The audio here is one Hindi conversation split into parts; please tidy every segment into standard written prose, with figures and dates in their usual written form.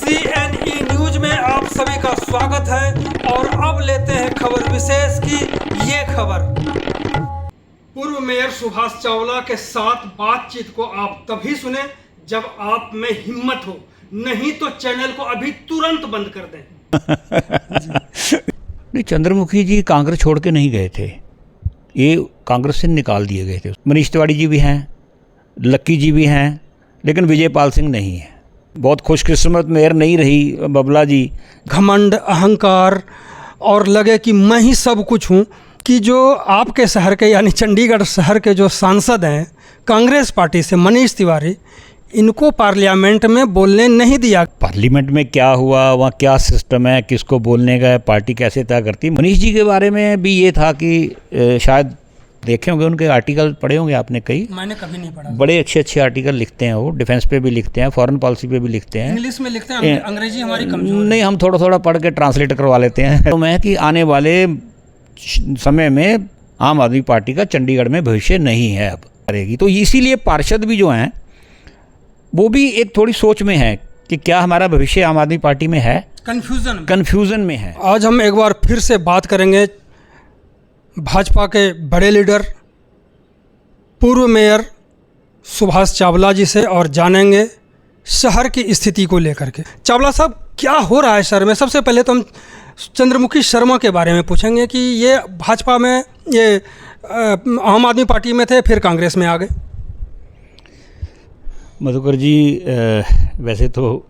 CNE न्यूज में आप सभी का स्वागत है और अब लेते हैं खबर विशेष की ये खबर। पूर्व मेयर सुभाष चावला के साथ बातचीत को आप तभी सुने जब आप में हिम्मत हो, नहीं तो चैनल को अभी तुरंत बंद कर दें। नहीं, चंद्रमुखी जी कांग्रेस छोड़ के नहीं गए थे, ये कांग्रेस से निकाल दिए गए थे। मनीष तिवारी जी भी हैं, लक्की जी भी हैं, लेकिन विजयपाल सिंह नहीं है। बहुत खुशकिस्मत मेयर नहीं रही बबला जी। घमंड, अहंकार और लगे कि मैं ही सब कुछ हूँ, कि जो आपके शहर के यानी चंडीगढ़ शहर के जो सांसद हैं कांग्रेस पार्टी से मनीष तिवारी, इनको पार्लियामेंट में बोलने नहीं दिया। पार्लियामेंट में क्या हुआ, वहाँ क्या सिस्टम है, किसको बोलने का है, पार्टी कैसे तय करती है। मनीष जी के बारे में भी ये था कि शायद देखे होंगे, उनके आर्टिकल पढ़े होंगे आपने कई। मैंने कभी नहीं पढ़ा। बड़े अच्छे अच्छे आर्टिकल लिखते हैं वो, डिफेंस पे भी लिखते हैं, फॉरेन पॉलिसी पे भी लिखते हैं। इंग्लिश में लिखते हैं, अंग्रेजी हमारी कमजोर नहीं, हम थोड़ा थोड़ा पढ़ के ट्रांसलेट करवा लेते हैं। तो मैं कि आने वाले समय में आम आदमी पार्टी का चंडीगढ़ में भविष्य नहीं है, अब करेगी। तो इसीलिए पार्षद भी जो हैं वो भी एक थोड़ी सोच में है कि क्या हमारा भविष्य आम आदमी पार्टी में है, कन्फ्यूज़न में है। आज हम एक बार फिर से बात करेंगे भाजपा के बड़े लीडर पूर्व मेयर सुभाष चावला जी से और जानेंगे शहर की स्थिति को लेकर के। चावला साहब, क्या हो रहा है शहर में? सबसे पहले तो हम चंद्रमुखी शर्मा के बारे में पूछेंगे कि ये भाजपा में, ये आम आदमी पार्टी में थे, फिर कांग्रेस में आ गए। मधुकर जी, वैसे तो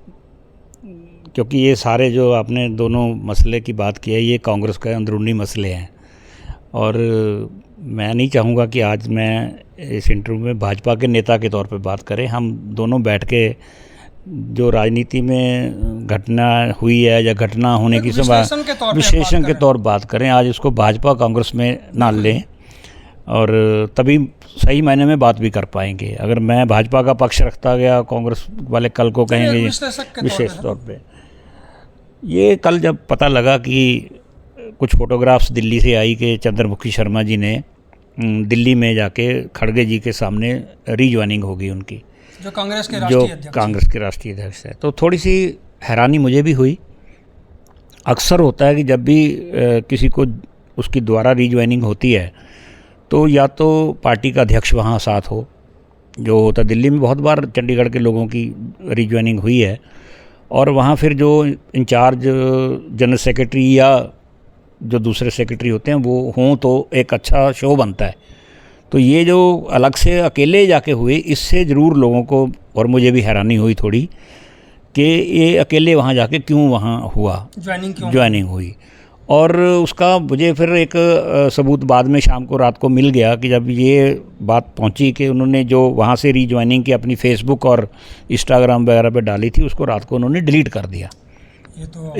क्योंकि ये सारे जो आपने दोनों मसले की बात की है, ये कांग्रेस के अंदरूनी मसले हैं, और मैं नहीं चाहूँगा कि आज मैं इस इंटरव्यू में भाजपा के नेता के तौर पे बात करें। हम दोनों बैठ के जो राजनीति में घटना हुई है या घटना होने की विश्लेषण के तौर बात करें। आज इसको भाजपा कांग्रेस में ना लें, और तभी सही मायने में बात भी कर पाएंगे। अगर मैं भाजपा का पक्ष रखता गया, कांग्रेस वाले कल को कहेंगे विशेष तौर पे। ये कल जब पता लगा कि कुछ फोटोग्राफ्स दिल्ली से आई कि चंद्रमुखी शर्मा जी ने दिल्ली में जाके खड़गे जी के सामने रीज्वाइनिंग होगी उनकी, जो कांग्रेस के राष्ट्रीय अध्यक्ष है, तो थोड़ी सी हैरानी मुझे भी हुई। अक्सर होता है कि जब भी किसी को उसकी द्वारा रीज्वाइनिंग होती है तो या तो पार्टी का अध्यक्ष वहाँ साथ हो, जो होता दिल्ली में बहुत बार चंडीगढ़ के लोगों की रीज्वाइनिंग हुई है, और वहाँ फिर जो इंचार्ज जनरल सेक्रेटरी या जो दूसरे सेक्रेटरी होते हैं वो हों तो एक अच्छा शो बनता है। तो ये जो अलग से अकेले जाके हुए, इससे ज़रूर लोगों को और मुझे भी हैरानी हुई थोड़ी कि ये अकेले वहाँ जाके क्यों वहाँ हुआ, ज्वाइनिंग हुई। और उसका मुझे फिर एक सबूत बाद में शाम को रात को मिल गया कि जब ये बात पहुंची कि उन्होंने जो वहाँ से रीज्वाइनिंग की अपनी फेसबुक और इंस्टाग्राम वगैरह पे डाली थी, उसको रात को उन्होंने डिलीट कर दिया। ये तो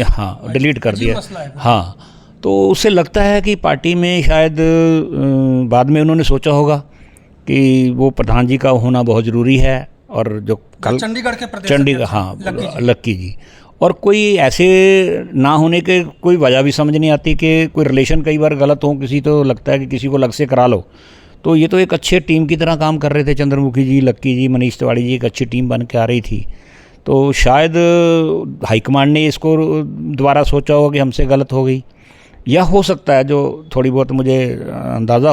हाँ, डिलीट कर दिया। हाँ, तो उससे लगता है कि पार्टी में शायद बाद में उन्होंने सोचा होगा कि वो प्रधान जी का होना बहुत ज़रूरी है, और जो कल चंडीगढ़ हाँ लक्की जी, और कोई ऐसे ना होने के कोई वजह भी समझ नहीं आती कि कोई रिलेशन कई बार गलत हो किसी, तो लगता है कि किसी को अलग से करा लो। तो ये तो एक अच्छे टीम की तरह काम कर रहे थे, चंद्रमुखी जी, लक्की जी, मनीष तिवारी जी, एक अच्छी टीम बन के आ रही थी। तो शायद हाईकमांड ने इसको दोबारा सोचा होगा कि हमसे गलत हो गई, या हो सकता है, जो थोड़ी बहुत मुझे अंदाज़ा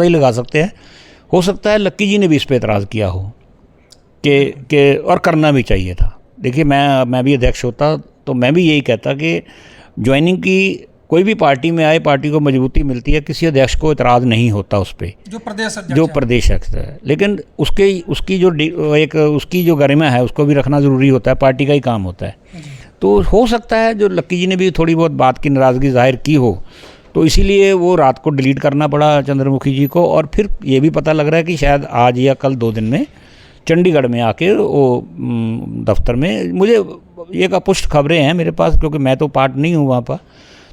ही लगा सकते हैं, हो सकता है लक्की जी ने भी इस पर एतराज़ किया हो कि और करना भी चाहिए था। देखिए, मैं भी अध्यक्ष होता तो मैं भी यही कहता कि ज्वाइनिंग की कोई भी पार्टी में आए, पार्टी को मजबूती मिलती है, किसी अध्यक्ष को एतराज़ नहीं होता उस पर, जो प्रदेश अध्यक्ष है। लेकिन उसकी जो गरिमा है उसको भी रखना ज़रूरी होता है, पार्टी का ही काम होता है। तो हो सकता है जो लक्की जी ने भी थोड़ी बहुत बात की नाराज़गी जाहिर की हो, तो इसीलिए वो रात को डिलीट करना पड़ा चंद्रमुखी जी को। और फिर ये भी पता लग रहा है कि शायद आज या कल 2 दिन में चंडीगढ़ में आके वो दफ्तर में, मुझे एक अपुष्ट खबरें हैं मेरे पास, क्योंकि मैं तो पार्ट नहीं हूँ वहाँ पर।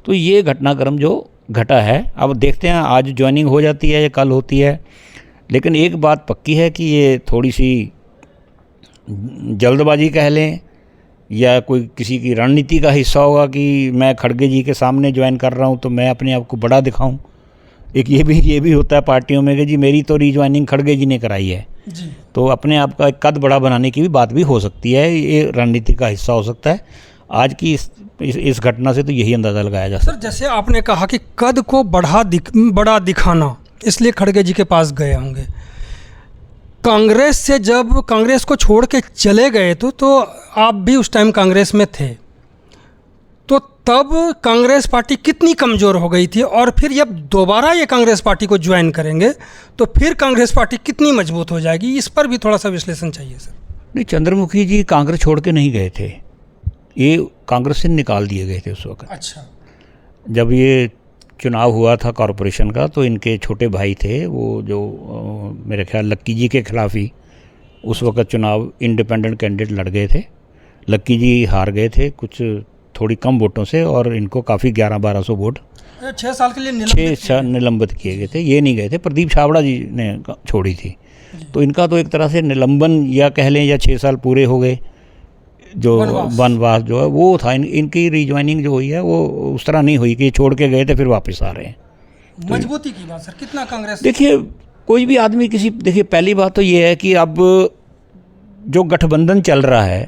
तो ये घटनाक्रम जो घटा है, अब देखते हैं आज ज्वाइनिंग हो जाती है या कल होती है। लेकिन एक बात पक्की है कि ये थोड़ी सी जल्दबाजी कह लें या कोई किसी की रणनीति का हिस्सा होगा कि मैं खड़गे जी के सामने ज्वाइन कर रहा हूँ तो मैं अपने आप को बड़ा दिखाऊँ, एक ये भी होता है पार्टियों में कि जी मेरी तो रीज्वाइनिंग खड़गे जी ने कराई है जी। तो अपने आप का एक कद बड़ा बनाने की भी बात भी हो सकती है, ये रणनीति का हिस्सा हो सकता है। आज की इस घटना से तो यही अंदाज़ा लगाया जा सकता है। सर जैसे आपने कहा कि कद को बड़ा दिखाना, इसलिए खड़गे जी के पास गए होंगे। कांग्रेस से जब कांग्रेस को छोड़ के चले गए तो आप भी उस टाइम कांग्रेस में थे, तो तब कांग्रेस पार्टी कितनी कमज़ोर हो गई थी, और फिर जब दोबारा ये कांग्रेस पार्टी को ज्वाइन करेंगे तो फिर कांग्रेस पार्टी कितनी मजबूत हो जाएगी, इस पर भी थोड़ा सा विश्लेषण चाहिए सर। नहीं, चंद्रमुखी जी कांग्रेस छोड़ के नहीं गए थे, ये कांग्रेस से निकाल दिए गए थे उस वक्त। अच्छा। जब ये चुनाव हुआ था कॉरपोरेशन का तो इनके छोटे भाई थे वो जो मेरे ख्याल लक्की जी के खिलाफ ही उस वक्त चुनाव इंडिपेंडेंट कैंडिडेट लड़ गए थे। लक्की जी हार गए थे कुछ थोड़ी कम वोटों से और इनको काफ़ी 1100-1200 वोट 6 साल के लिए निलंबित किए गए थे। ये नहीं गए थे, प्रदीप छाबड़ा जी ने छोड़ी थी। तो इनका तो एक तरह से निलंबन या कह लें या 6 साल पूरे हो गए, जो वनवास जो है वो था। इनकी रीज्वाइनिंग जो हुई है वो उस तरह नहीं हुई कि छोड़ के गए थे फिर वापस आ रहे हैं। मजबूती की बात सर, कितना कांग्रेस, देखिए कोई भी आदमी देखिए पहली बात तो ये है कि अब जो गठबंधन चल रहा है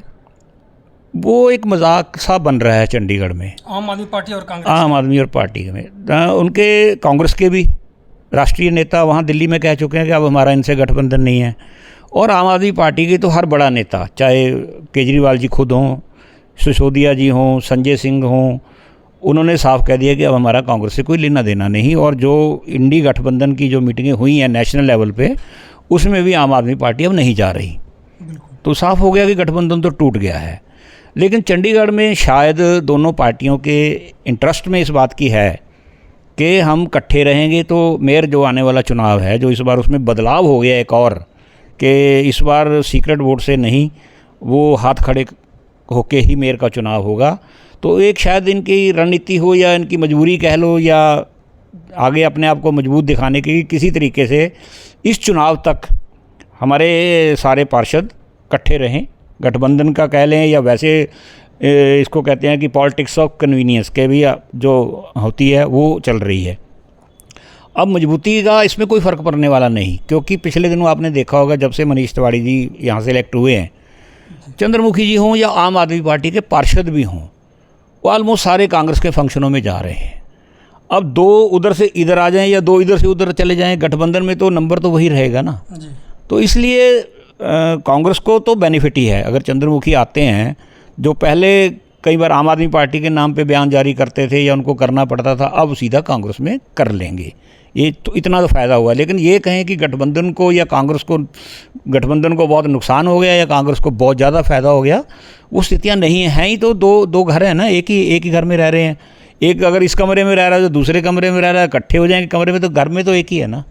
वो एक मजाक सा बन रहा है चंडीगढ़ में, आम आदमी पार्टी और कांग्रेस, आम आदमी और पार्टी में। उनके कांग्रेस के भी राष्ट्रीय नेता वहाँ दिल्ली में कह चुके हैं कि अब हमारा इनसे गठबंधन नहीं है, और आम आदमी पार्टी के तो हर बड़ा नेता, चाहे केजरीवाल जी खुद हों, सिसोदिया जी हों, संजय सिंह हों, उन्होंने साफ कह दिया कि अब हमारा कांग्रेस से कोई लेना देना नहीं। और जो इंडी गठबंधन की जो मीटिंगें हुई हैं नेशनल लेवल पे, उसमें भी आम आदमी पार्टी अब नहीं जा रही। तो साफ हो गया कि गठबंधन तो टूट गया है। लेकिन चंडीगढ़ में शायद दोनों पार्टियों के इंटरेस्ट में इस बात की है कि हम इकट्ठे रहेंगे तो मेयर जो आने वाला चुनाव है, जो इस बार उसमें बदलाव हो गया एक और, कि इस बार सीक्रेट वोट से नहीं, वो हाथ खड़े होके ही मेयर का चुनाव होगा। तो एक शायद इनकी रणनीति हो या इनकी मजबूरी कह लो, या आगे अपने आप को मजबूत दिखाने की किसी तरीके से इस चुनाव तक हमारे सारे पार्षद इकट्ठे रहें, गठबंधन का कह लें या वैसे इसको कहते हैं कि पॉलिटिक्स ऑफ कन्वीनियंस के भी जो होती है वो चल रही है। अब मजबूती का इसमें कोई फ़र्क पड़ने वाला नहीं, क्योंकि पिछले दिनों आपने देखा होगा जब से मनीष तिवारी जी यहाँ से इलेक्ट हुए हैं, चंद्रमुखी जी हों या आम आदमी पार्टी के पार्षद भी हों, वो ऑलमोस्ट सारे कांग्रेस के फंक्शनों में जा रहे हैं। अब 2 उधर से इधर आ जाएं या 2 इधर से उधर चले जाएं, गठबंधन में तो नंबर तो वही रहेगा ना। तो इसलिए कांग्रेस को तो बेनिफिट ही है अगर चंद्रमुखी आते हैं, जो पहले कई बार आम आदमी पार्टी के नाम पे बयान जारी करते थे या उनको करना पड़ता था, अब सीधा कांग्रेस में कर लेंगे। ये तो इतना तो फ़ायदा हुआ। लेकिन ये कहें कि गठबंधन को या कांग्रेस को, गठबंधन को बहुत नुकसान हो गया या कांग्रेस को बहुत ज़्यादा फ़ायदा हो गया, वो स्थितियाँ नहीं हैं ही। तो दो घर हैं ना, एक ही घर में रह रहे हैं। एक अगर इस कमरे में रह रहा है तो दूसरे कमरे में रह रहा है, इकट्ठे हो जाएंगे कमरे में, तो घर में तो एक ही है ना।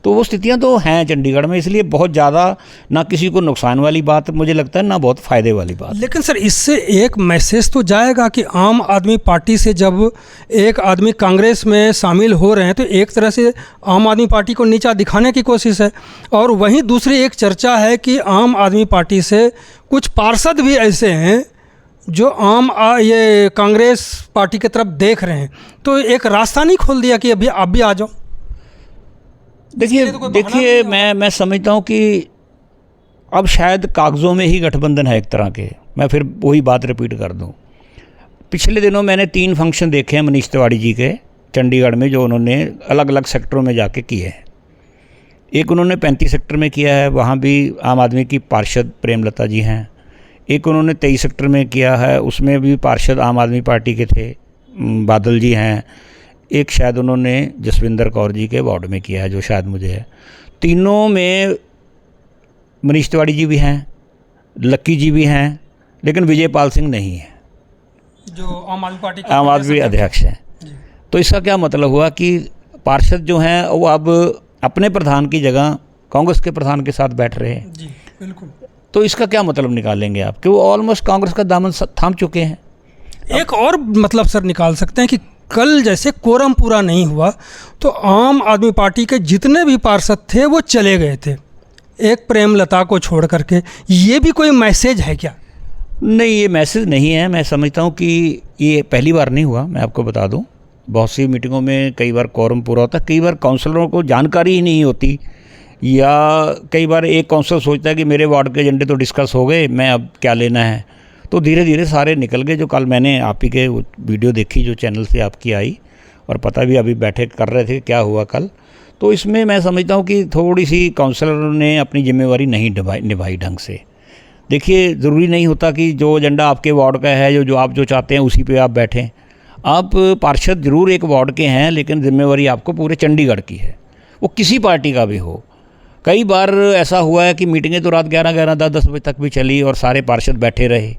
तो वो स्थितियां तो हैं चंडीगढ़ में, इसलिए बहुत ज़्यादा ना किसी को नुकसान वाली बात मुझे लगता है, ना बहुत फ़ायदे वाली बात। लेकिन सर इससे एक मैसेज तो जाएगा कि आम आदमी पार्टी से जब एक आदमी कांग्रेस में शामिल हो रहे हैं तो एक तरह से आम आदमी पार्टी को नीचा दिखाने की कोशिश है। और वहीं दूसरी एक चर्चा है कि आम आदमी पार्टी से कुछ पार्षद भी ऐसे हैं जो ये कांग्रेस पार्टी की तरफ देख रहे हैं, तो एक रास्ता नहीं खोल दिया कि अभी आप भी आ जाओ। देखिए मैं समझता हूँ कि अब शायद कागज़ों में ही गठबंधन है एक तरह के। मैं फिर वही बात रिपीट कर दूँ, पिछले दिनों मैंने 3 फंक्शन देखे हैं मनीष तिवारी जी के चंडीगढ़ में, जो उन्होंने अलग अलग सेक्टरों में जाके किए हैं। एक उन्होंने 35 सेक्टर में किया है, वहाँ भी आम आदमी की पार्षद प्रेमलता जी हैं। एक उन्होंने 23 सेक्टर में किया है, उसमें भी पार्षद आम आदमी पार्टी के थे, बादल जी हैं। एक शायद उन्होंने जसविंदर कौर जी के वार्ड में किया है, जो शायद मुझे है। तीनों में मनीष तिवारी जी भी हैं, लक्की जी भी हैं, लेकिन विजयपाल सिंह नहीं है, जो आम आदमी पार्टी के आम आदमी अध्यक्ष हैं। तो इसका क्या मतलब हुआ कि पार्षद जो हैं वो अब अपने प्रधान की जगह कांग्रेस के प्रधान के साथ बैठ रहे हैं। जी बिल्कुल। तो इसका क्या मतलब निकालेंगे आप कि वो ऑलमोस्ट कांग्रेस का दामन थाम चुके हैं। एक और मतलब सर निकाल सकते हैं कि कल जैसे कोरम पूरा नहीं हुआ तो आम आदमी पार्टी के जितने भी पार्षद थे वो चले गए थे, एक प्रेमलता को छोड़ करके। ये भी कोई मैसेज है क्या? नहीं, ये मैसेज नहीं है। मैं समझता हूँ कि ये पहली बार नहीं हुआ, मैं आपको बता दूँ। बहुत सी मीटिंगों में कई बार quorum पूरा होता है, कई बार काउंसलरों को जानकारी ही नहीं होती, या कई बार एक काउंसलर सोचता है कि मेरे वार्ड के एजेंडे तो डिस्कस हो गए, मैं अब क्या लेना है, तो धीरे धीरे सारे निकल गए। जो कल मैंने आप ही के वीडियो देखी जो चैनल से आपकी आई, और पता भी अभी बैठे कर रहे थे क्या हुआ कल, तो इसमें मैं समझता हूँ कि थोड़ी सी काउंसलर ने अपनी जिम्मेवारी नहीं निभाई ढंग से। देखिए, ज़रूरी नहीं होता कि जो एजेंडा आपके वार्ड का है, जो आप जो चाहते हैं उसी पे आप बैठें। आप पार्षद ज़रूर एक वार्ड के हैं, लेकिन जिम्मेवारी आपको पूरे चंडीगढ़ की है, वो किसी पार्टी का भी हो। कई बार ऐसा हुआ है कि मीटिंगें तो रात 11-11, 10-10 बजे तक भी चली और सारे पार्षद बैठे रहे।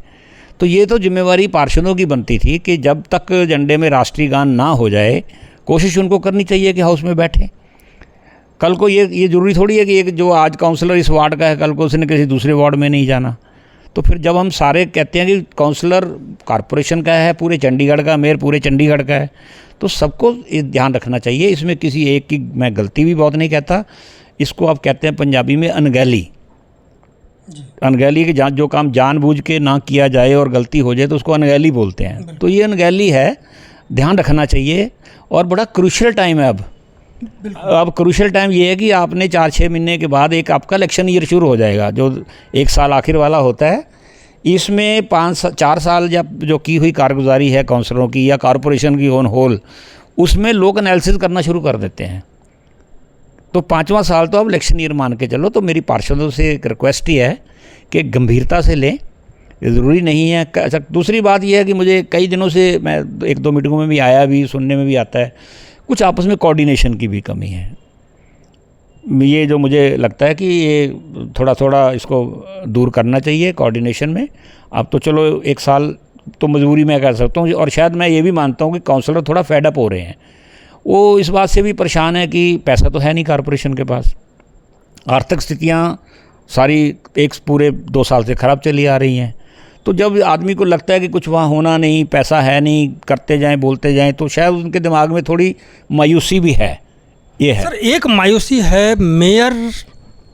तो ये तो जिम्मेवारी पार्षदों की बनती थी कि जब तक एजेंडे में राष्ट्रीय गान ना हो जाए, कोशिश उनको करनी चाहिए कि हाउस में बैठें। कल को ये ज़रूरी थोड़ी है कि एक जो आज काउंसलर इस वार्ड का है, कल को उसने किसी दूसरे वार्ड में नहीं जाना। तो फिर जब हम सारे कहते हैं कि काउंसलर कॉरपोरेशन का है, पूरे चंडीगढ़ का, मेयर पूरे चंडीगढ़ का है, तो सबको ये ध्यान रखना चाहिए। इसमें किसी एक की मैं गलती भी बहुत नहीं कहता, इसको आप कहते हैं पंजाबी में अनगहली। अनगहली के जो काम जानबूझ के ना किया जाए और गलती हो जाए तो उसको अनगहली बोलते हैं। तो ये अनगहली है, ध्यान रखना चाहिए। और बड़ा क्रूशियल टाइम है अब क्रूशियल टाइम ये है कि आपने 4-6 महीने के बाद एक आपका इलेक्शन ईयर शुरू हो जाएगा, जो 1 साल आखिर वाला होता है। इसमें 4 साल जब जो की हुई कारगुजारी है काउंसलरों की या कॉरपोरेशन की ऑन होल, उसमें लोग एनालिसिस करना शुरू कर देते हैं। तो 5वां साल तो अब इलेक्शन ईयर मान के चलो। तो मेरी पार्षदों से एक रिक्वेस्ट ही है कि गंभीरता से लें, ये ज़रूरी नहीं है। अच्छा, दूसरी बात यह है कि मुझे कई दिनों से, मैं 1-2 मीटिंगों में भी आया, भी सुनने में भी आता है, कुछ आपस में कोऑर्डिनेशन की भी कमी है। ये जो मुझे लगता है कि ये थोड़ा थोड़ा इसको दूर करना चाहिए कोऑर्डिनेशन में। अब तो चलो 1 साल तो मजबूरी मैं कह सकता हूँ, और शायद मैं ये भी मानता हूँ कि काउंसलर थोड़ा फेड अप हो रहे हैं। वो इस बात से भी परेशान है कि पैसा तो है नहीं कॉरपोरेशन के पास, आर्थिक स्थितियाँ सारी एक पूरे 2 साल से ख़राब चली आ रही हैं। तो जब आदमी को लगता है कि कुछ वहाँ होना नहीं, पैसा है नहीं, करते जाएं बोलते जाएं, तो शायद उनके दिमाग में थोड़ी मायूसी भी है। ये है सर, एक मायूसी है मेयर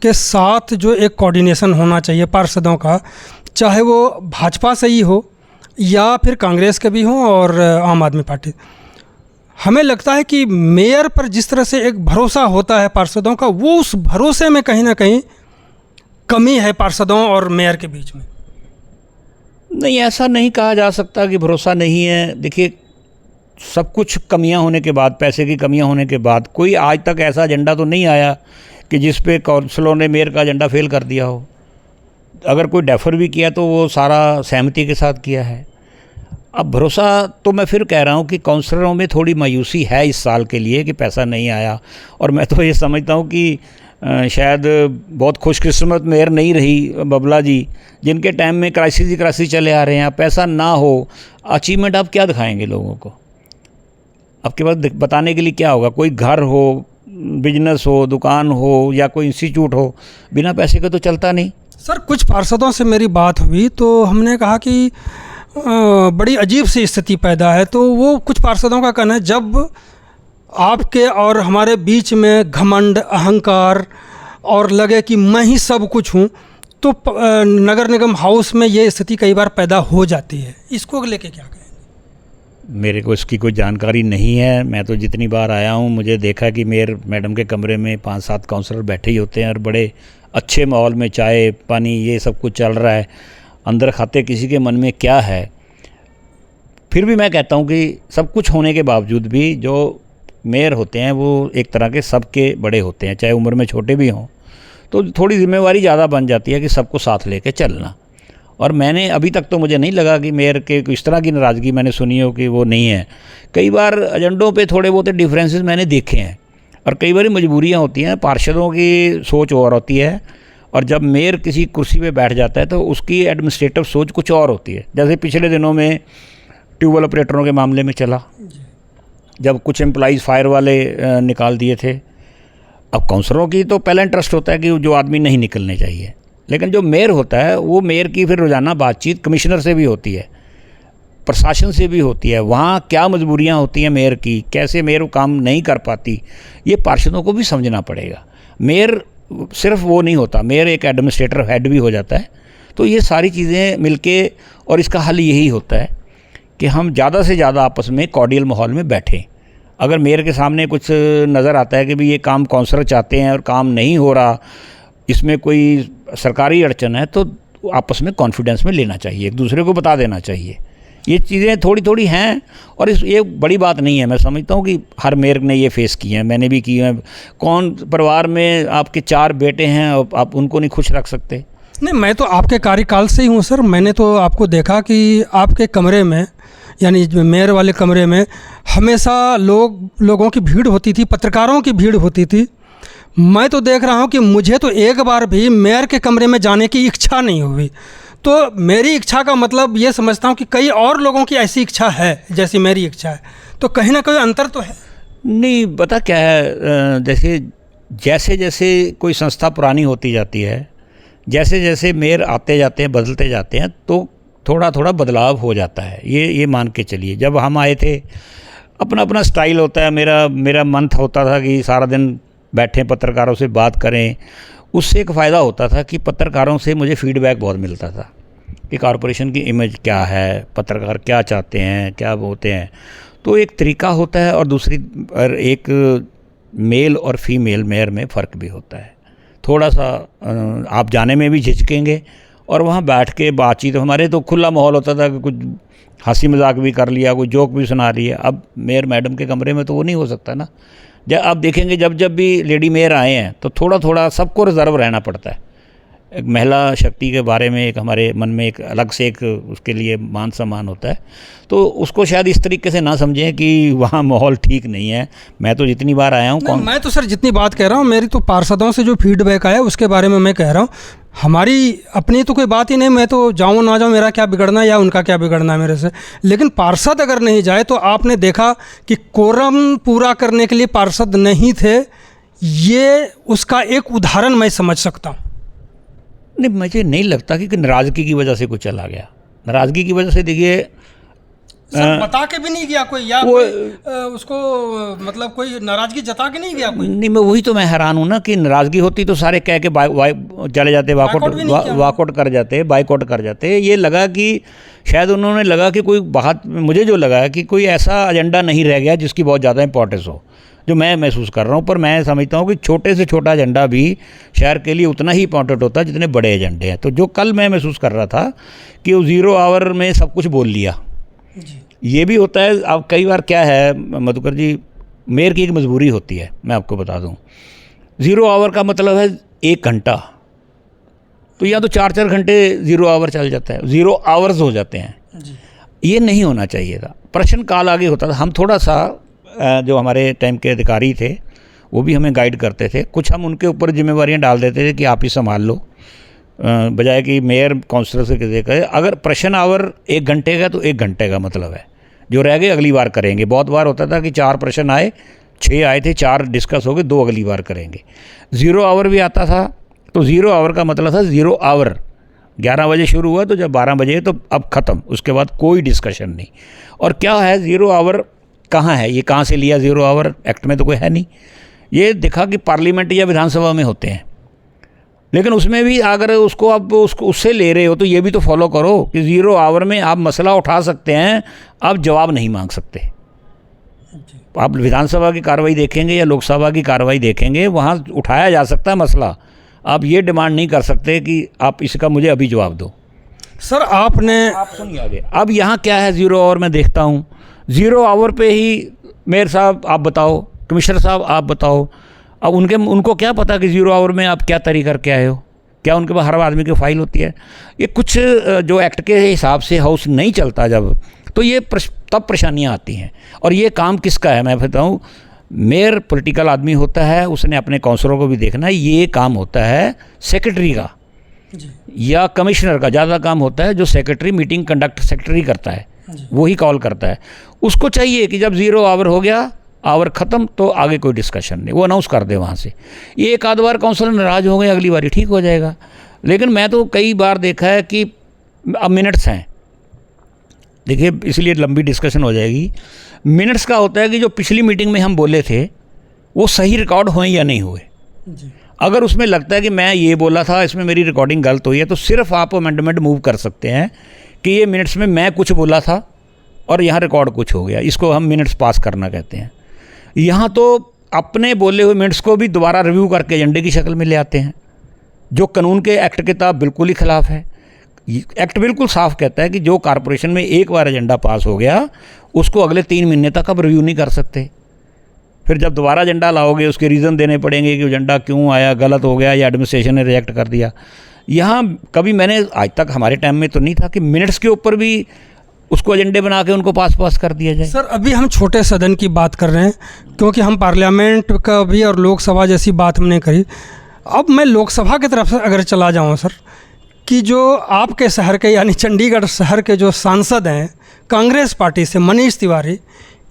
के साथ जो एक कोऑर्डिनेशन होना चाहिए पार्षदों का, चाहे वो भाजपा से ही हो या फिर कांग्रेस के भी हों और आम आदमी पार्टी। हमें लगता है कि मेयर पर जिस तरह से एक भरोसा होता है पार्षदों का, वो उस भरोसे में कहीं ना कहीं कमी है पार्षदों और मेयर के बीच में। नहीं, ऐसा नहीं कहा जा सकता कि भरोसा नहीं है। देखिए, सब कुछ कमियां होने के बाद, पैसे की कमियां होने के बाद, कोई आज तक ऐसा एजेंडा तो नहीं आया कि जिस पे काउंसिलों ने मेयर का एजेंडा फेल कर दिया हो। अगर कोई डेफर भी किया तो वो सारा सहमति के साथ किया है। अब भरोसा तो मैं फिर कह रहा हूँ कि काउंसलरों में थोड़ी मायूसी है इस साल के लिए कि पैसा नहीं आया। और मैं तो ये समझता हूँ कि शायद बहुत खुशकिस्मत मेयर नहीं रही बबला जी, जिनके टाइम में क्राइसिस ही क्राइसिस चले आ रहे हैं। पैसा ना हो, अचीवमेंट आप क्या दिखाएंगे लोगों को? आपके पास बताने के लिए क्या होगा? कोई घर हो, बिजनेस हो, दुकान हो या कोई इंस्टीट्यूट हो, बिना पैसे के तो चलता नहीं। सर, कुछ पार्षदों से मेरी बात हुई तो हमने कहा कि बड़ी अजीब सी स्थिति पैदा है। तो वो कुछ पार्षदों का कहना है, जब आपके और हमारे बीच में घमंड, अहंकार और लगे कि मैं ही सब कुछ हूँ, तो नगर निगम हाउस में ये स्थिति कई बार पैदा हो जाती है। इसको लेके क्या कहेंगे? मेरे को इसकी कोई जानकारी नहीं है। मैं तो जितनी बार आया हूँ, मुझे देखा कि मेयर मैडम के कमरे में 5-7 काउंसलर बैठे ही होते हैं और बड़े अच्छे माहौल में चाय पानी ये सब कुछ चल रहा है। अंदर खाते किसी के मन में क्या है। फिर भी मैं कहता हूँ कि सब कुछ होने के बावजूद भी जो मेयर होते हैं वो एक तरह के सबके बड़े होते हैं, चाहे उम्र में छोटे भी हों। तो थोड़ी जिम्मेवारी ज़्यादा बन जाती है कि सबको साथ लेके चलना। और मैंने अभी तक तो मुझे नहीं लगा कि मेयर के इस तरह की नाराज़गी मैंने सुनी हो कि वो नहीं है। कई बार एजेंडों पे थोड़े बहुत डिफरेंसेस मैंने देखे हैं, और कई बार मजबूरियाँ होती हैं, पार्षदों की सोच और होती है, और जब मेयर किसी कुर्सी पे बैठ जाता है तो उसकी एडमिनिस्ट्रेटिव सोच कुछ और होती है। जैसे पिछले दिनों में ट्यूबवेल ऑपरेटरों के मामले में चला, जब कुछ एम्प्लॉइज़ फायर वाले निकाल दिए थे। अब काउंसलरों की तो पहला इंटरेस्ट होता है कि जो आदमी नहीं निकलने चाहिए, लेकिन जो मेयर होता है वो मेयर की फिर रोज़ाना बातचीत कमिश्नर से भी होती है, प्रशासन से भी होती है। वहाँ क्या मजबूरियाँ होती हैं मेयर की, कैसे मेयर वो काम नहीं कर पाती, ये पार्षदों को भी समझना पड़ेगा। मेयर सिर्फ वो नहीं होता, मेयर एक एडमिनिस्ट्रेटर हेड भी हो जाता है। तो ये सारी चीज़ें मिलके, और इसका हल यही होता है कि हम ज़्यादा से ज़्यादा आपस में कॉर्डियल माहौल में बैठें। अगर मेयर के सामने कुछ नज़र आता है कि भाई ये काम काउंसलर चाहते हैं और काम नहीं हो रहा, इसमें कोई सरकारी अड़चन है, तो आपस में कॉन्फिडेंस में लेना चाहिए, एक दूसरे को बता देना चाहिए। ये चीज़ें थोड़ी थोड़ी हैं और ये बड़ी बात नहीं है। मैं समझता हूँ कि हर मेयर ने ये फेस किए हैं, मैंने भी किए हैं। कौन परिवार में आपके 4 बेटे हैं और आप उनको नहीं खुश रख सकते? नहीं, मैं तो आपके कार्यकाल से ही हूँ सर। मैंने तो आपको देखा कि आपके कमरे में, यानी मेयर वाले कमरे में हमेशा लोगों की भीड़ होती थी, पत्रकारों की भीड़ होती थी। मैं तो देख रहा हूँ कि मुझे तो एक बार भी मेयर के कमरे में जाने की इच्छा नहीं हुई। तो मेरी इच्छा का मतलब ये समझता हूँ कि कई और लोगों की ऐसी इच्छा है जैसी मेरी इच्छा है, तो कहीं ना कहीं अंतर तो है। नहीं, पता क्या है, जैसे जैसे कोई संस्था पुरानी होती जाती है, जैसे जैसे मेयर आते जाते हैं, बदलते जाते हैं, तो थोड़ा थोड़ा बदलाव हो जाता है। ये मान के चलिए, जब हम आए थे अपना अपना स्टाइल होता है। मेरा मन होता था कि सारा दिन बैठें पत्रकारों से बात करें। उससे एक फ़ायदा होता था कि पत्रकारों से मुझे फीडबैक बहुत मिलता था कि कॉरपोरेशन की इमेज क्या है, पत्रकार क्या चाहते हैं, क्या होते हैं। तो एक तरीका होता है, और दूसरी एक मेल और फीमेल मेयर में फ़र्क भी होता है। थोड़ा सा आप जाने में भी झिझकेंगे, और वहाँ बैठ के बातचीत, हमारे तो खुला माहौल होता था कि कुछ हंसी मजाक भी कर लिया, कोई जोक भी सुना रही है। अब मेयर मैडम के कमरे में तो वो नहीं हो सकता ना। जब आप देखेंगे, जब भी लेडी मेयर आए हैं तो थोड़ा थोड़ा सबको रिजर्व रहना पड़ता है। एक महिला शक्ति के बारे में एक हमारे मन में एक अलग से एक उसके लिए मान सम्मान होता है। तो उसको शायद इस तरीके से ना समझें कि वहाँ माहौल ठीक नहीं है। मैं तो जितनी बार आया हूँ, मैं तो सर जितनी बात कह रहा हूँ, मेरी तो पार्षदों से जो फीडबैक आया उसके बारे में मैं कह रहा हूँ। हमारी अपनी तो कोई बात ही नहीं, मैं तो जाऊँ ना जाऊँ, मेरा क्या बिगड़ना या उनका क्या बिगड़ना मेरे से। लेकिन पार्षद अगर नहीं जाए तो आपने देखा कि कोरम पूरा करने के लिए पार्षद नहीं थे, ये उसका एक उदाहरण मैं समझ सकता हूँ। नहीं, मुझे नहीं लगता कि नाराज़गी की वजह से कुछ चला गया। नाराज़गी की वजह से देखिए बता के भी नहीं गया कोई, या कोई उसको मतलब कोई नाराज़गी जता के नहीं गया कोई। नहीं, मैं वही तो मैं हैरान हूँ ना कि नाराज़गी होती तो सारे कह के चले जाते, वॉकआउट कर जाते, बाइकआउट कर जाते। ये लगा कि शायद उन्होंने लगा कि कोई बात, मुझे जो लगा है कि कोई ऐसा एजेंडा नहीं रह गया जिसकी बहुत ज़्यादा इंपॉर्टेंस हो, जो मैं महसूस कर रहा हूँ। पर मैं समझता हूँ कि छोटे से छोटा एजेंडा भी शहर के लिए उतना ही इंपॉर्टेंट होता है जितने बड़े एजेंडे हैं। तो जो कल मैं महसूस कर रहा था कि वो 0 आवर में सब कुछ बोल लिया, ये भी होता है। अब कई बार क्या है मधुकर जी, मेयर की एक मजबूरी होती है, मैं आपको बता दूं। 0 आवर का मतलब है 1 घंटा, तो या तो 4-4 घंटे 0 आवर चल जाता है, 0 आवर्स हो जाते हैं जी। ये नहीं होना चाहिए था। प्रश्न काल आगे होता था। हम थोड़ा सा जो हमारे टाइम के अधिकारी थे वो भी हमें गाइड करते थे। कुछ हम उनके ऊपर जिम्मेवारियां डाल देते थे कि आप ही संभाल लो, बजाय कि मेयर काउंसलर से किसी कहे। अगर प्रश्न आवर 1 घंटे का तो 1 घंटे का मतलब है, जो रह गए अगली बार करेंगे। बहुत बार होता था कि 4 प्रश्न आए, 6 आए थे, 4 डिस्कस हो गए, 2 अगली बार करेंगे। 0 आवर भी आता था, तो 0 आवर का मतलब था 0 आवर। 11 बजे शुरू हुआ तो जब 12 बजे तो अब ख़त्म, उसके बाद कोई डिस्कशन नहीं। और क्या है 0 आवर कहाँ है, ये कहाँ से लिया 0 आवर? एक्ट में तो कोई है नहीं। ये देखा कि पार्लियामेंट या विधानसभा में होते हैं, लेकिन उसमें भी अगर उसको आप उससे ले रहे हो तो ये भी तो फॉलो करो कि 0 आवर में आप मसला उठा सकते हैं, आप जवाब नहीं मांग सकते। आप विधानसभा की कार्रवाई देखेंगे या लोकसभा की कार्रवाई देखेंगे, वहाँ उठाया जा सकता है मसला। आप ये डिमांड नहीं कर सकते कि आप इसका मुझे अभी जवाब दो। सर आप सुनिए आगे। अब यहाँ क्या है, 0 आवर में देखता हूँ, 0 आवर पे ही मेयर साहब आप बताओ, कमिश्नर साहब आप बताओ। अब उनको क्या पता कि 0 आवर में आप क्या तरी करके आए हो? क्या उनके पास हर आदमी की फ़ाइल होती है? ये कुछ जो एक्ट के हिसाब से हाउस नहीं चलता जब, तो ये तब परेशानियाँ आती हैं। और ये काम किसका है मैं बताऊँ? मेयर पॉलिटिकल आदमी होता है, उसने अपने काउंसलरों को भी देखना है। ये काम होता है सेक्रेटरी का या कमिश्नर का। ज़्यादा काम होता है जो सेक्रेटरी मीटिंग कंडक्ट सेक्रेटरी करता है, वही कॉल करता है। उसको चाहिए कि जब 0 आवर हो गया, आवर ख़त्म, तो आगे कोई डिस्कशन नहीं, वो अनाउंस कर दे वहाँ से। ये एक आध बार काउंसलर नाराज़ हो गए, अगली बार ठीक हो जाएगा। लेकिन मैं तो कई बार देखा है कि अब मिनट्स हैं, देखिए इसलिए लंबी डिस्कशन हो जाएगी। मिनट्स का होता है कि जो पिछली मीटिंग में हम बोले थे वो सही रिकॉर्ड हुए या नहीं हुए। अगर उसमें लगता है कि मैं ये बोला था, इसमें मेरी रिकॉर्डिंग गलत हुई है, तो सिर्फ आप अमेंडमेंट मूव कर सकते हैं कि ये मिनट्स में मैं कुछ बोला था और यहाँ रिकॉर्ड कुछ हो गया। इसको हम मिनट्स पास करना कहते हैं। यहाँ तो अपने बोले हुए मिनट्स को भी दोबारा रिव्यू करके एजेंडे की शक्ल में ले आते हैं, जो कानून के एक्ट के तहत बिल्कुल ही खिलाफ है। एक्ट बिल्कुल साफ कहता है कि जो कॉरपोरेशन में एक बार एजेंडा पास हो गया उसको अगले 3 महीने तक आप रिव्यू नहीं कर सकते। फिर जब दोबारा एजेंडा लाओगे उसके रीज़न देने पड़ेंगे कि एजेंडा क्यों आया, गलत हो गया या एडमिनिस्ट्रेशन ने रिजेक्ट कर दिया। यहाँ कभी मैंने आज तक हमारे टाइम में तो नहीं था कि मिनट्स के ऊपर भी उसको एजेंडे बना के उनको पास कर दिया जाए। सर अभी हम छोटे सदन की बात कर रहे हैं, क्योंकि हम पार्लियामेंट का भी और लोकसभा जैसी बात हमने करी। अब मैं लोकसभा की तरफ से अगर चला जाऊँ सर, कि जो आपके शहर के यानी चंडीगढ़ शहर के जो सांसद हैं कांग्रेस पार्टी से, मनीष तिवारी,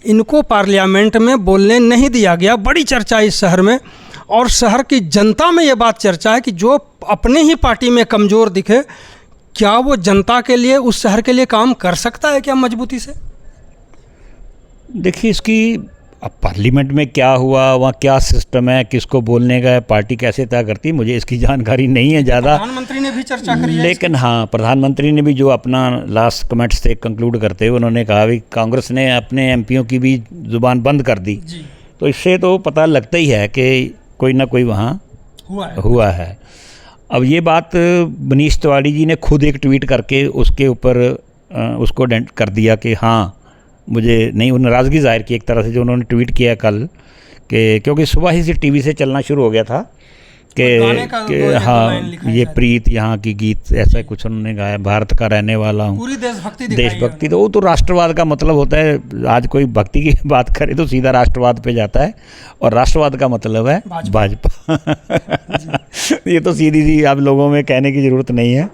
इनको पार्लियामेंट में बोलने नहीं दिया गया। बड़ी चर्चा इस शहर में, और शहर की जनता में ये बात चर्चा है कि जो अपने ही पार्टी में कमज़ोर दिखे, क्या वो जनता के लिए, उस शहर के लिए काम कर सकता है क्या मजबूती से? देखिए, इसकी अब पार्लियामेंट में क्या हुआ, वहाँ क्या सिस्टम है, किसको बोलने का है, पार्टी कैसे तय करती है, मुझे इसकी जानकारी नहीं है ज़्यादा। प्रधानमंत्री ने भी चर्चा करी है, लेकिन हाँ, प्रधानमंत्री ने भी जो अपना लास्ट कमेंट्स से कंक्लूड करते हुए उन्होंने कहा कि कांग्रेस ने अपने एमपीओं की भी ज़ुबान बंद कर दी। तो इससे तो पता लगता ही है कि कोई ना कोई वहाँ हुआ है। अब ये बात मनीष तिवारी जी ने खुद एक ट्वीट करके उसके ऊपर उसको डेंट कर दिया कि हाँ, मुझे नहीं, वो नाराज़गी ज़ाहिर की एक तरह से जो उन्होंने ट्वीट किया कल, कि क्योंकि सुबह ही से टीवी से चलना शुरू हो गया था कि हाँ, ये प्रीत यहाँ की गीत ऐसा कुछ उन्होंने गाया, भारत का रहने वाला हूँ, पूरी देशभक्ति। तो वो तो राष्ट्रवाद का मतलब होता है। आज कोई भक्ति की बात करे तो सीधा राष्ट्रवाद पे जाता है, और राष्ट्रवाद का मतलब है भाजपा। ये तो सीधी सी आप लोगों में कहने की ज़रूरत नहीं है।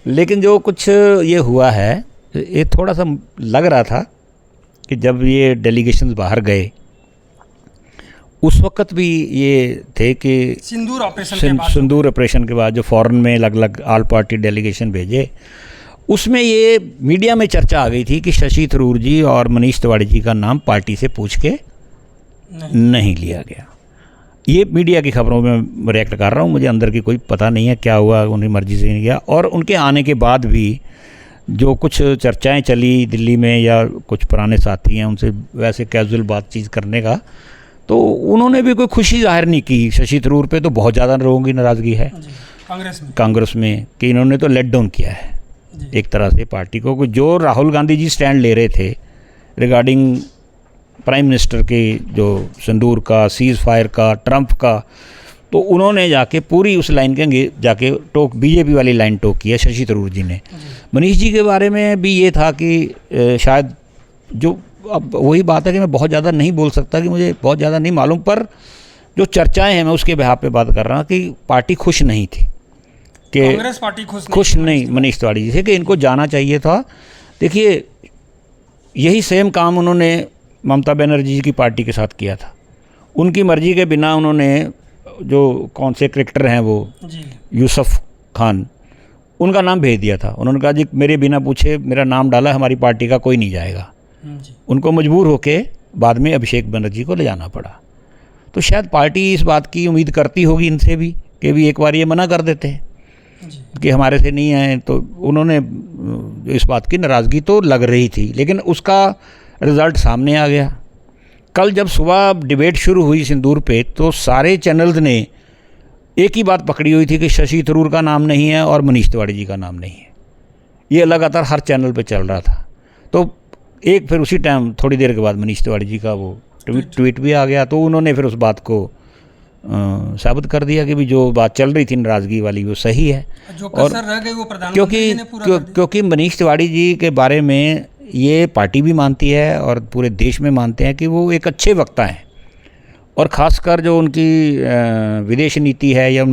लेकिन जो कुछ ये हुआ है, ये थोड़ा सा लग रहा था कि जब ये डेलीगेशंस बाहर गए उस वक्त भी ये थे कि सिंदूर ऑपरेशन के बाद जो फॉरेन में अलग अलग ऑल पार्टी डेलीगेशन भेजे, उसमें ये मीडिया में चर्चा आ गई थी कि शशि थरूर जी और मनीष तिवारी जी का नाम पार्टी से पूछ के नहीं लिया गया। ये मीडिया की खबरों में रिएक्ट कर रहा हूँ, मुझे अंदर की कोई पता नहीं है क्या हुआ, उनकी मर्जी से नहीं गया। और उनके आने के बाद भी जो कुछ चर्चाएं चली दिल्ली में, या कुछ पुराने साथी हैं उनसे वैसे कैजुअल बातचीत करने का, तो उन्होंने भी कोई खुशी जाहिर नहीं की। शशि थरूर पे तो बहुत ज़्यादा लोगों की नाराज़गी है कांग्रेस में कि इन्होंने तो लेट डाउन किया है एक तरह से पार्टी को। जो राहुल गांधी जी स्टैंड ले रहे थे रिगार्डिंग प्राइम मिनिस्टर के जो सिंदूर का, सीज़ फायर का, ट्रंप का, तो उन्होंने जाके पूरी उस लाइन के जाके बीजेपी वाली लाइन टोक की है शशि थरूर जी ने। मनीष जी के बारे में भी ये था कि शायद जो, अब वही बात है कि मैं बहुत ज़्यादा नहीं बोल सकता कि मुझे बहुत ज़्यादा नहीं मालूम, पर जो चर्चाएं हैं मैं उसके बिहाफ पे बात कर रहा हूँ कि पार्टी खुश नहीं थी, कि कांग्रेस पार्टी खुश नहीं मनीष तिवारी जी से, कि इनको जाना चाहिए था। देखिए, यही सेम काम उन्होंने ममता बनर्जी जी की पार्टी के साथ किया था। उनकी मर्जी के बिना उन्होंने, जो कौन से क्रिकेटर हैं वो यूसुफ खान, उनका नाम भेज दिया था। उन्होंने कहा जी मेरे बिना पूछे मेरा नाम डाला, हमारी पार्टी का कोई नहीं जाएगा। उनको मजबूर होके बाद में अभिषेक बनर्जी को ले जाना पड़ा। तो शायद पार्टी इस बात की उम्मीद करती होगी इनसे भी कि भी एक बार ये मना कर देते हैं कि हमारे से नहीं आए। तो उन्होंने इस बात की नाराज़गी तो लग रही थी, लेकिन उसका रिज़ल्ट सामने आ गया। कल जब सुबह डिबेट शुरू हुई सिंदूर पे, तो सारे चैनल्स ने एक ही बात पकड़ी हुई थी कि शशि थरूर का नाम नहीं है और मनीष तिवारी जी का नाम नहीं है। ये लगातार हर चैनल पे चल रहा था। तो फिर उसी टाइम थोड़ी देर के बाद मनीष तिवारी जी का वो ट्वीट भी आ गया। तो उन्होंने फिर उस बात को साबित कर दिया कि भी जो बात चल रही थी नाराज़गी वाली वो सही है। जो कसर रह गई वो प्रधानमंत्री क्योंकि मनीष तिवारी जी के बारे में ये पार्टी भी मानती है और पूरे देश में मानते हैं कि वो एक अच्छे वक्ता हैं, और ख़ासकर जो उनकी विदेश नीति है, या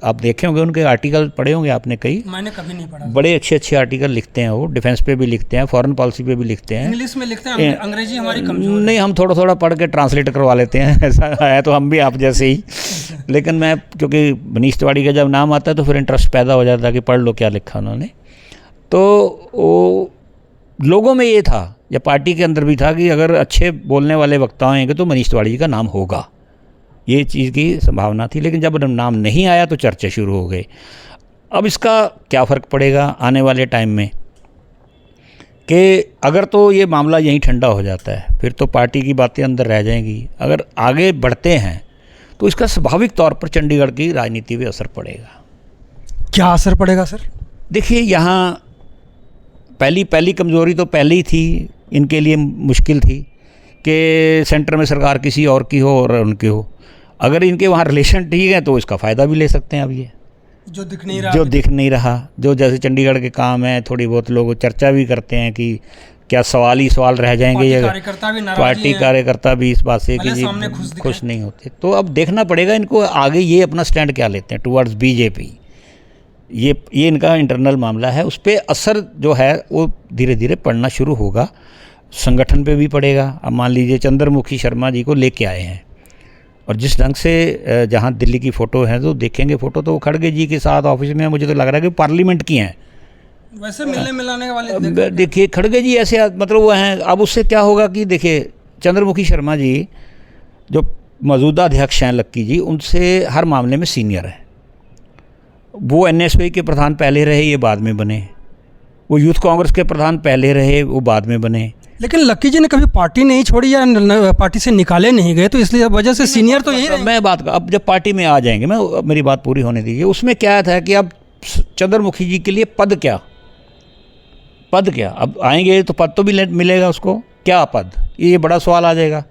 आप देखे होंगे उनके आर्टिकल पढ़े होंगे आपने, कई, मैंने कभी नहीं पढ़ा। बड़े अच्छे आर्टिकल लिखते हैं वो, डिफेंस पे भी लिखते हैं, फॉरेन पॉलिसी पे भी लिखते हैं, इंग्लिश में लिखते हैं। अंग्रेजी हमारी कमजोर नहीं, हम थोड़ा पढ़ के ट्रांसलेट करवा लेते हैं, ऐसा है तो हम भी आप जैसे ही। लेकिन मैं, क्योंकि मनीष तिवारी का जब नाम आता है तो फिर इंटरेस्ट पैदा हो जाता है कि पढ़ लो क्या लिखा उन्होंने। तो वो लोगों में ये था, या पार्टी के अंदर भी था, कि अगर अच्छे बोलने वाले वक्ता आएंगे तो मनीष तिवारी जी का नाम होगा, ये चीज़ की संभावना थी। लेकिन जब नाम नहीं आया तो चर्चा शुरू हो गई। अब इसका क्या फ़र्क पड़ेगा आने वाले टाइम में, कि अगर तो ये मामला यहीं ठंडा हो जाता है फिर तो पार्टी की बातें अंदर रह जाएंगी। अगर आगे बढ़ते हैं तो इसका स्वाभाविक तौर पर चंडीगढ़ की राजनीति पे असर पड़ेगा। क्या असर पड़ेगा सर? देखिए, यहाँ पहली कमज़ोरी तो पहले ही थी, इनके लिए मुश्किल थी कि सेंटर में सरकार किसी और की हो और उनकी हो। अगर इनके वहाँ रिलेशन ठीक है तो इसका फ़ायदा भी ले सकते हैं। अब ये जो दिख नहीं रहा, जो जैसे चंडीगढ़ के काम है, थोड़ी बहुत लोग चर्चा भी करते हैं कि क्या सवाल ही सवाल रह जाएंगे, ये पार्टी कार्यकर्ता भी इस बात से कि जी खुश नहीं होते। तो अब देखना पड़ेगा इनको आगे ये अपना स्टैंड क्या लेते हैं टुवर्ड्स बीजेपी। ये इनका इंटरनल मामला है, उस पर असर जो है वो धीरे धीरे पड़ना शुरू होगा, संगठन पे भी पड़ेगा। अब मान लीजिए चंद्रमुखी शर्मा जी को लेके आए हैं और जिस ढंग से जहाँ दिल्ली की फ़ोटो है तो देखेंगे फ़ोटो तो खड़गे जी के साथ ऑफिस में, मुझे तो लग रहा है कि पार्लियामेंट की हैं। वैसे मिलने मिलाने वाले देखिए खड़गे जी ऐसे मतलब वो हैं। अब उससे क्या होगा कि देखिए चंद्रमुखी शर्मा जी जो मौजूदा अध्यक्ष हैं लक्की जी, उनसे हर मामले में सीनियर हैं। वो एनएसयूआई के प्रधान पहले रहे, ये बाद में बने। वो यूथ कांग्रेस के प्रधान पहले रहे, वो बाद में बने। लेकिन लक्की जी ने कभी पार्टी नहीं छोड़ी या पार्टी से निकाले नहीं गए, तो इसलिए वजह से सीनियर तो यही रहे। मैं बात अब जब पार्टी में आ जाएंगे, मेरी बात पूरी होने दीजिए। उसमें क्या था कि अब चंद्रमुखी जी के लिए पद क्या, अब आएंगे तो पद तो भी मिलेगा उसको, क्या पद, ये बड़ा सवाल आ जाएगा।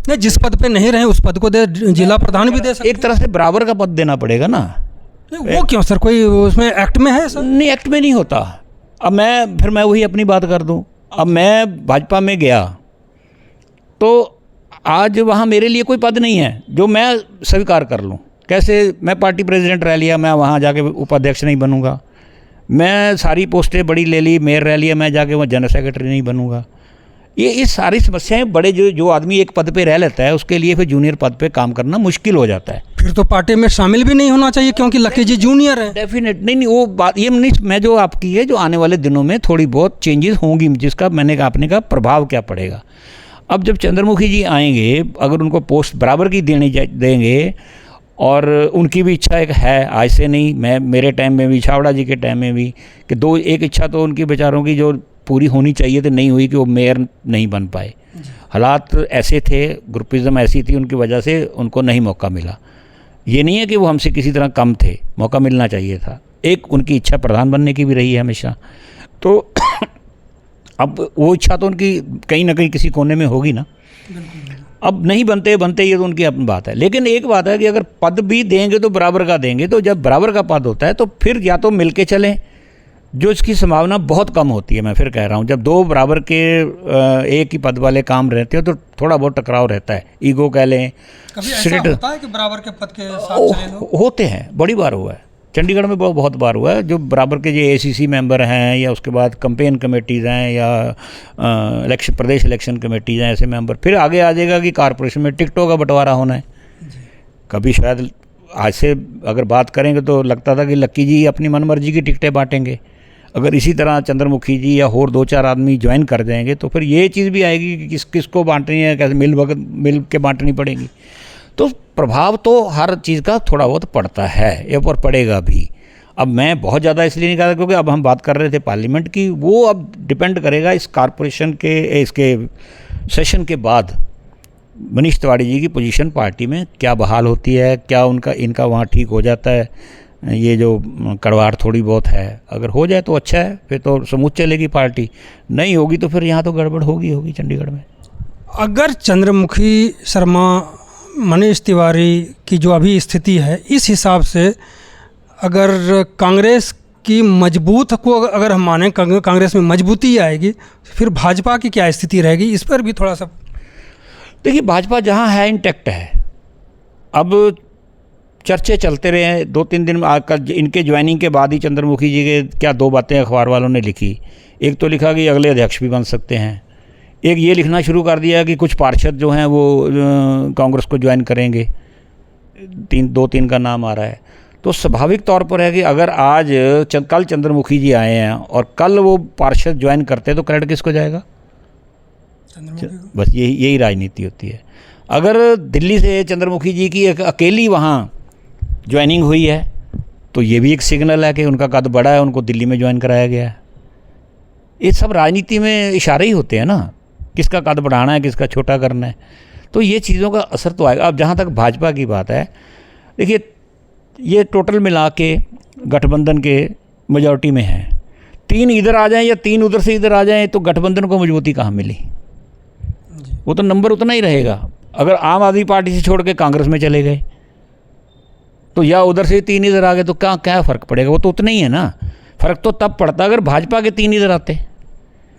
नहीं, जिस पद पे नहीं रहे उस पद को दे, जिला प्रधान भी दे सकते। एक तरह से बराबर का पद देना पड़ेगा ना। वो क्यों सर, कोई उसमें एक्ट में है सर? नहीं, एक्ट में नहीं होता। अब मैं वही अपनी बात कर दूं। अब मैं भाजपा में गया तो आज वहाँ मेरे लिए कोई पद नहीं है जो मैं स्वीकार कर लूँ। कैसे, मैं पार्टी प्रेसिडेंट रह लिया, मैं वहाँ जाके उपाध्यक्ष नहीं बनूंगा। मैं सारी पोस्टें बड़ी ले ली, मेयर रह लिया, मैं जाके वहाँ जनरल सेक्रेटरी नहीं बनूंगा। ये सारी समस्याएं बड़े जो आदमी एक पद पे रह लेता है उसके लिए फिर जूनियर पद पे काम करना मुश्किल हो जाता है। फिर तो पार्टी में शामिल भी नहीं होना चाहिए क्योंकि लक्की जी जूनियर है। डेफिनेट नहीं, वो बात ये नहीं, मैं जो आपकी है जो आने वाले दिनों में थोड़ी बहुत चेंजेस होंगी, जिसका आपने कहा प्रभाव क्या पड़ेगा। अब जब चंद्रमुखी जी आएंगे, अगर उनको पोस्ट बराबर की देंगे और उनकी भी इच्छा एक है, आज से नहीं, मेरे टाइम में भी, छावड़ा जी के टाइम में भी, कि एक इच्छा तो उनकी बेचारों की जो पूरी होनी चाहिए तो नहीं हुई कि वो मेयर नहीं बन पाए। हालात ऐसे थे, ग्रुपिज़म ऐसी थी, उनकी वजह से उनको नहीं मौका मिला। ये नहीं है कि वो हमसे किसी तरह कम थे, मौका मिलना चाहिए था। एक उनकी इच्छा प्रधान बनने की भी रही है हमेशा। तो अब वो इच्छा तो उनकी कहीं ना कहीं किसी कोने में होगी ना। अब नहीं बनते ये तो उनकी अपनी बात है। लेकिन एक बात है कि अगर पद भी देंगे तो बराबर का देंगे, तो जब बराबर का पद होता है तो फिर या तो मिल के चलें, जो इसकी संभावना बहुत कम होती है। मैं फिर कह रहा हूँ, जब दो बराबर के एक ही पद वाले काम रहते हो तो थोड़ा बहुत टकराव रहता है, ईगो कह लें। कभी ऐसा होता है कि बराबर के पद के साथ चले लोग? होते हैं, बड़ी बार हुआ है, चंडीगढ़ में बहुत बार हुआ है। जो बराबर के जो एसीसी मेंबर हैं या उसके बाद कैंपेन कमेटीज़ हैं या प्रदेश इलेक्शन कमेटीज़ हैं, ऐसे मेंबर, फिर आगे आ जाएगा कि कारपोरेशन में टिकटों का बंटवारा होना है। कभी शायद आज से अगर बात करेंगे तो लगता था कि लक्की जी अपनी मनमर्जी की टिकटें बांटेंगे। अगर इसी तरह चंद्रमुखी जी या और 2-4 आदमी ज्वाइन कर जाएंगे तो फिर ये चीज़ भी आएगी कि किसको बांटनी है, कैसे मिल के बांटनी पड़ेगी। तो प्रभाव तो हर चीज़ का थोड़ा बहुत पड़ता है, ये पर पड़ेगा भी। अब मैं बहुत ज़्यादा इसलिए नहीं कह रहा क्योंकि अब हम बात कर रहे थे पार्लियामेंट की, वो अब डिपेंड करेगा इस कॉरपोरेशन के इसके सेशन के बाद मनीष तिवारी जी की पोजीशन पार्टी में क्या बहाल होती है, क्या इनका वहाँ ठीक हो जाता है। ये जो कड़वाहट थोड़ी बहुत है, अगर हो जाए तो अच्छा है, फिर तो समूच चलेगी पार्टी। नहीं होगी तो फिर यहाँ तो गड़बड़ होगी चंडीगढ़ में। अगर चंद्रमुखी शर्मा, मनीष तिवारी की जो अभी स्थिति है, इस हिसाब से अगर कांग्रेस की मजबूत को अगर हम माने, कांग्रेस में मजबूती आएगी, फिर भाजपा की क्या स्थिति रहेगी, इस पर भी थोड़ा सा देखिए। भाजपा जहाँ है इंटैक्ट है। अब चर्चे चलते रहे हैं 2-3 दिन में, आकर इनके ज्वाइनिंग के बाद ही चंद्रमुखी जी के क्या 2 बातें अखबार वालों ने लिखी। एक तो लिखा कि अगले अध्यक्ष भी बन सकते हैं, एक ये लिखना शुरू कर दिया कि कुछ पार्षद जो हैं वो कांग्रेस को ज्वाइन करेंगे। 2-3 का नाम आ रहा है। तो स्वाभाविक तौर पर है कि अगर आज कल चंद्रमुखी जी आए हैं और कल वो पार्षद ज्वाइन करते हैं तो क्रेडिट किसको जाएगा? बस यही राजनीति होती है। अगर दिल्ली से चंद्रमुखी जी की एक अकेली वहाँ ज्वाइनिंग हुई है तो ये भी एक सिग्नल है कि उनका कद बड़ा है, उनको दिल्ली में ज्वाइन कराया गया है। ये सब राजनीति में इशारे ही होते हैं ना, किसका कद बढ़ाना है, किसका छोटा करना है, तो ये चीज़ों का असर तो आएगा। अब जहाँ तक भाजपा की बात है, देखिए ये टोटल मिला के गठबंधन के मेजॉरिटी में है, 3 इधर आ जाएं या 3 उधर से इधर आ जाएं तो गठबंधन को मजबूती कहाँ मिली? वो तो नंबर उतना ही रहेगा। अगर आम आदमी पार्टी से छोड़ के कांग्रेस में चले गए तो या उधर से 3 इधर आ गए तो क्या फ़र्क पड़ेगा? वो तो उतना ही है ना। फ़र्क तो तब पड़ता अगर भाजपा के 3 इधर आते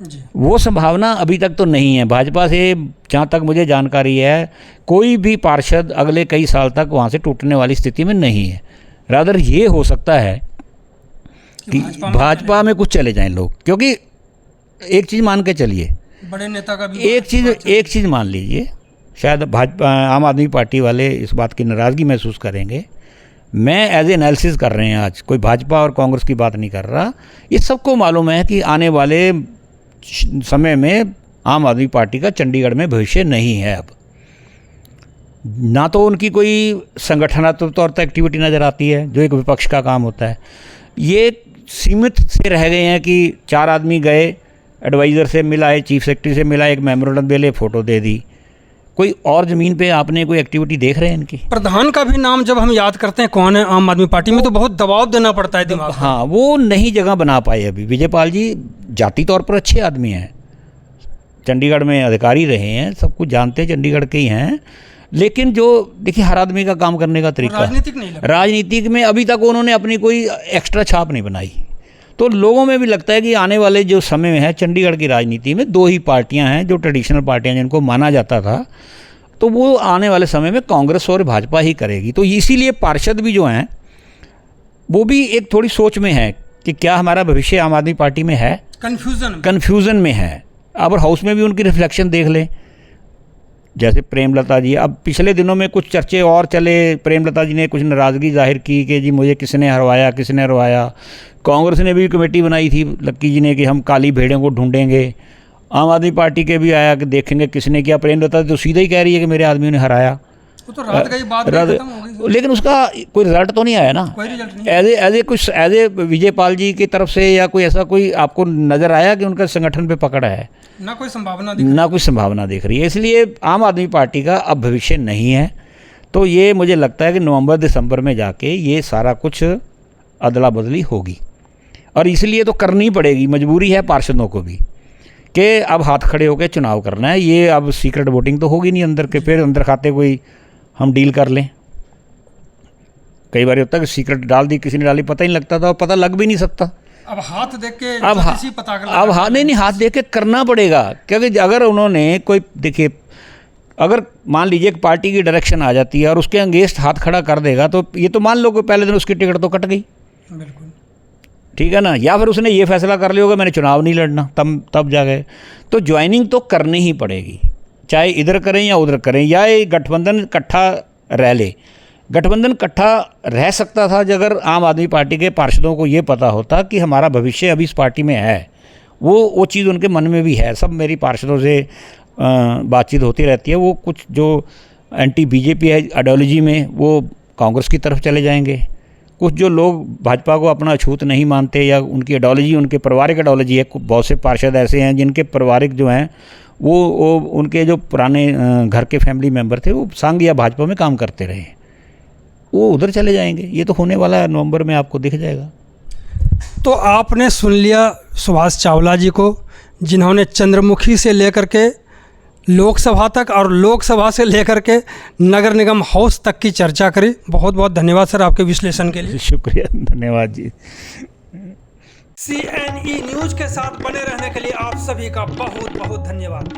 जी। वो संभावना अभी तक तो नहीं है। भाजपा से जहाँ तक मुझे जानकारी है, कोई भी पार्षद अगले कई साल तक वहाँ से टूटने वाली स्थिति में नहीं है। रादर ये हो सकता है कि भाजपा में कुछ चले जाएं लोग, क्योंकि एक चीज़ मान के चलिए, बड़े नेता का भी एक चीज़ मान लीजिए, शायद भाजपा आम आदमी पार्टी वाले इस बात की नाराज़गी महसूस करेंगे। मैं एज एनालिसिस कर रहे हैं, आज कोई भाजपा और कांग्रेस की बात नहीं कर रहा। ये सबको मालूम है कि आने वाले समय में आम आदमी पार्टी का चंडीगढ़ में भविष्य नहीं है। अब ना तो उनकी कोई संगठनात्मक तौर पर एक्टिविटी नज़र आती है, जो एक विपक्ष का काम होता है। ये सीमित से रह गए हैं कि 4 आदमी गए, एडवाइज़र से मिला है, चीफ सेक्रेटरी से मिला, एक मेमोरेंडम दे ले, फ़ोटो दे दी। कोई और ज़मीन पे आपने कोई एक्टिविटी देख रहे हैं इनकी? प्रधान का भी नाम जब हम याद करते हैं कौन है आम आदमी पार्टी में, तो बहुत दबाव देना पड़ता है दिमाग। हाँ, वो नहीं जगह बना पाए अभी। विजयपाल जी जाति तौर पर अच्छे आदमी हैं, चंडीगढ़ में अधिकारी रहे हैं, सब कुछ जानते हैं, चंडीगढ़ के ही हैं। लेकिन जो देखिए हर आदमी का काम करने का तरीका, राजनीतिक में अभी तक उन्होंने अपनी कोई एक्स्ट्रा छाप नहीं बनाई। तो लोगों में भी लगता है कि आने वाले जो समय में है चंडीगढ़ की राजनीति में 2 ही पार्टियां हैं जो ट्रेडिशनल पार्टियां जिनको माना जाता था, तो वो आने वाले समय में कांग्रेस और भाजपा ही करेगी। तो इसीलिए पार्षद भी जो हैं वो भी एक थोड़ी सोच में है कि क्या हमारा भविष्य आम आदमी पार्टी में है, कन्फ्यूज़न में है। अब हाउस में भी उनकी रिफ्लेक्शन देख लें, जैसे प्रेमलता जी, अब पिछले दिनों में कुछ चर्चे और चले, प्रेमलता जी ने कुछ नाराज़गी जाहिर की कि जी मुझे किसने हरवाया। कांग्रेस ने भी कमेटी बनाई थी लक्की जी ने कि हम काली भेड़ों को ढूंढेंगे। आम आदमी पार्टी के भी आया कि देखेंगे किसने किया। प्रेमलता तो सीधा ही कह रही है कि मेरे आदमियों ने हराया। वो तो रात का ही बात खत्म हो गई, लेकिन उसका कोई रिजल्ट तो नहीं आया ना। कोई रिजल्ट नहीं। एज ए विजयपाल जी की तरफ से या कोई ऐसा कोई आपको नज़र आया कि उनका संगठन पे पकड़ है? ना कोई संभावना दिख रही है। इसलिए आम आदमी पार्टी का अब भविष्य नहीं है। तो ये मुझे लगता है कि नवंबर दिसंबर में जाके ये सारा कुछ अदला बदली होगी, और इसलिए तो करनी पड़ेगी, मजबूरी है पार्षदों को भी कि अब हाथ खड़े होकर चुनाव करना है। ये अब सीक्रेट वोटिंग तो होगी नहीं अंदर के, फिर अंदर खाते कोई हम डील कर लें। कई बार होता है कि सीक्रेट डाल दी, किसी ने डाली, पता ही नहीं लगता था, और पता लग भी नहीं सकता। अब हाथ देख के अब हाथ नहीं, हाथ देख के करना पड़ेगा। क्योंकि अगर उन्होंने कोई, देखिए अगर मान लीजिए एक पार्टी की डायरेक्शन आ जाती है और उसके अगेंस्ट हाथ खड़ा कर देगा, तो ये तो मान लो कि पहले दिन उसकी टिकट तो कट गई। बिल्कुल ठीक है ना। या फिर उसने ये फैसला कर लिया होगा मैंने चुनाव नहीं लड़ना, तब जा गए। तो ज्वाइनिंग तो करनी ही पड़ेगी, चाहे इधर करें या उधर करें, या ये गठबंधन इकट्ठा रह ले। गठबंधन इकट्ठा रह सकता था अगर आम आदमी पार्टी के पार्षदों को ये पता होता कि हमारा भविष्य अभी इस पार्टी में है। वो चीज़ उनके मन में भी है। सब मेरी पार्षदों से बातचीत होती रहती है। वो कुछ जो एंटी बीजेपी है आइडियोलॉजी में, वो कांग्रेस की तरफ चले जाएंगे। कुछ जो लोग भाजपा को अपना अछूत नहीं मानते या उनकी आइडियोलॉजी उनके पारिवारिक आइडियोलॉजी है, बहुत से पार्षद ऐसे हैं जिनके पारिवारिक जो हैं वो उनके जो पुराने घर के फैमिली मेम्बर थे वो संघ या भाजपा में काम करते रहे, वो उधर चले जाएंगे। ये तो होने वाला है, नवंबर में आपको दिख जाएगा। तो आपने सुन लिया सुभाष चावला जी को, जिन्होंने चंद्रमुखी से लेकर के लोकसभा तक और लोकसभा से लेकर के नगर निगम हाउस तक की चर्चा करी। बहुत बहुत धन्यवाद सर आपके विश्लेषण के लिए। शुक्रिया, धन्यवाद जी। CNE न्यूज़ के साथ बने रहने के लिए आप सभी का बहुत बहुत धन्यवाद।